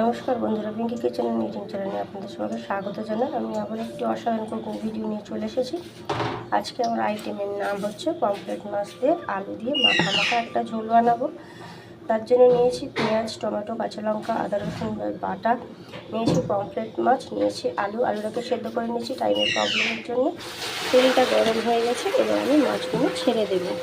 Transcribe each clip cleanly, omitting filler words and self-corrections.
নমস্কার বন্ধুরা, Pinki kitchen and eating চ্যানেলে আপনাদের সবাইকে স্বাগত জানাই। আমি আবার একটি অসাধারণ ভিডিও নিয়ে চলে এসেছি। আজকে আমার আইটেমের নাম হচ্ছে পমফ্রেট মাছ দিয়ে আলু দিয়ে মাখা মাখা একটা ঝোল বানাবো। তার জন্য নিয়েছি পেঁয়াজ, টমেটো, কাঁচা লঙ্কা, আদা রসুন বাটা, নিয়েছি পমফ্রেট মাছ, নিয়েছি আলুটাকে সেদ্ধ করে নিয়েছি টাইমের প্রবলেমের জন্য। তেলটা গরম হয়ে গেছে, এবার আমি মাছগুলো ছেড়ে দেবো।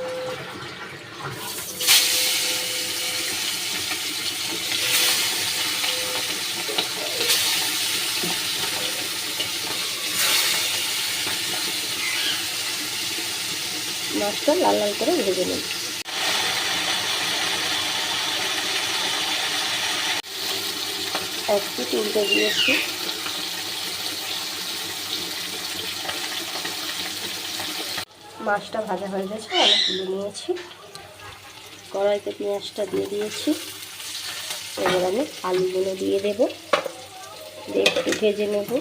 মাছটা লাল লাল করে ভেজে নেব। একটু উল্টে দিয়েছি। মাছটা ভাজা হয়ে গেছে, আমি তুলে নিয়েছি। কড়াইতে পেঁয়াজটা দিয়ে দিয়েছি। এবার আমি আলুগুলো দিয়ে দেব, একটু ভেজে নেব।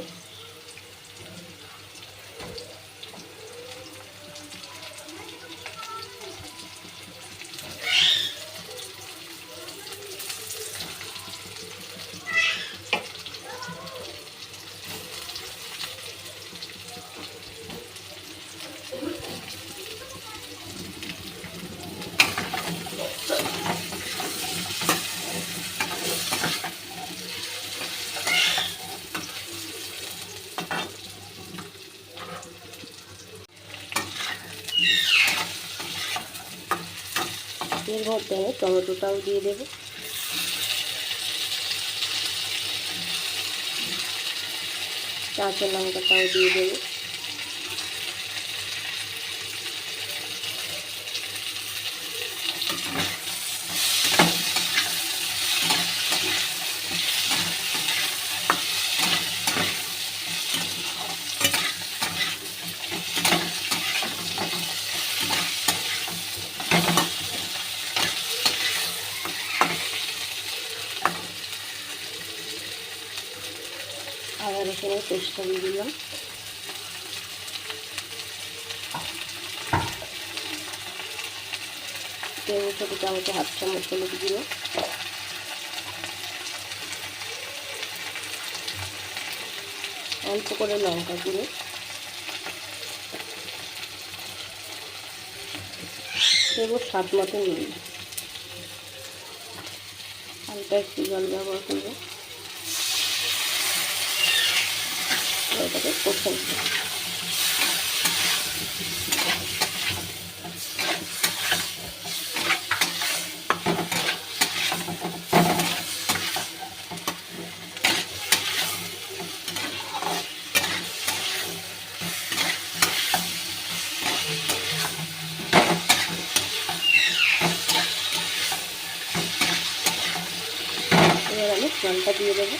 এর মধ্যে আমি টমেটোটাও দিয়ে দেব। কাঁচা লঙ্কাটাও দিয়ে দেব। আদা রসুনের পেস্টটা দিয়ে দিলাম। ছোটো চামচে হাফ চামচ হলুদ গুঁড়ো, অল্প করে লঙ্কা গুঁড়ো, দেবো স্বাদ মতো নুন। হালকা একটু জল ব্যবহার করবো। এটাকে কষে নেব। এবার আমি জলটা দিয়ে দেবো।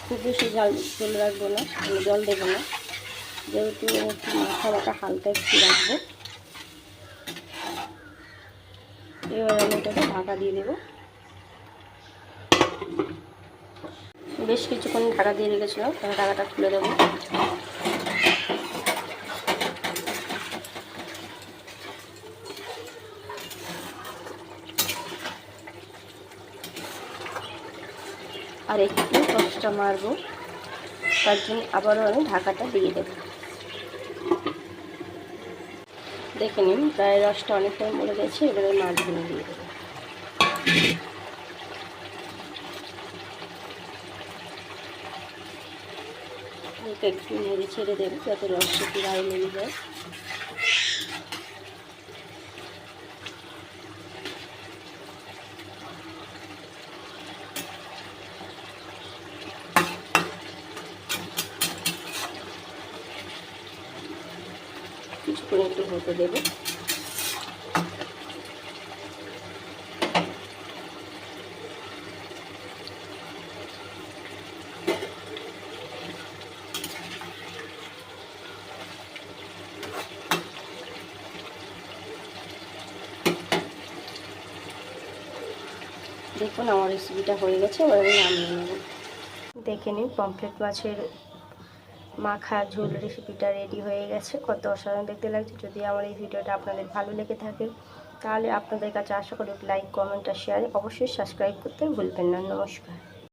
খুব বেশি জল রাখবো না, আমি জল দেবো না, যেহেতু একটু মাথা হালকা একটু রাখবো। এবার আমি এটাকে ঢাকা দিয়ে দেবো। বেশ কিছুক্ষণ ঢাকা দিয়ে রেখেছিলাম, তাহলে ঢাকাটা খুলে দেবো। আর একটু রসটা মারবো, তার জন্য আবারও আমি ঢাকাটা দিয়ে দেবো। দেখে নিন প্রায় রসটা অনেকটাই মরে গেছে। এবারে মাছগুলো দিয়ে দেবো। একটু নেড়ে ছেড়ে দেবো যাতে রসটা একটু গায়ে লেগে যায়। কিছুক্ষণ একটু হতে দেবো। দেখুন আমার রেসিপিটা হয়ে গেছে, এবার আমি নামিয়ে নেব। দেখে নিন পমফ্রেট মাছের মাখা ঝোল রেসিপিটা রেডি হয়ে গেছে। কত অসাধারণ দেখতে লাগছে। যদি আমার এই ভিডিওটা আপনাদের ভালো লেগে থাকে তাহলে আপনাদের কাছে আশা করি লাইক, কমেন্ট আর শেয়ারে অবশ্যই সাবস্ক্রাইব করতে ভুলবেন না। নমস্কার।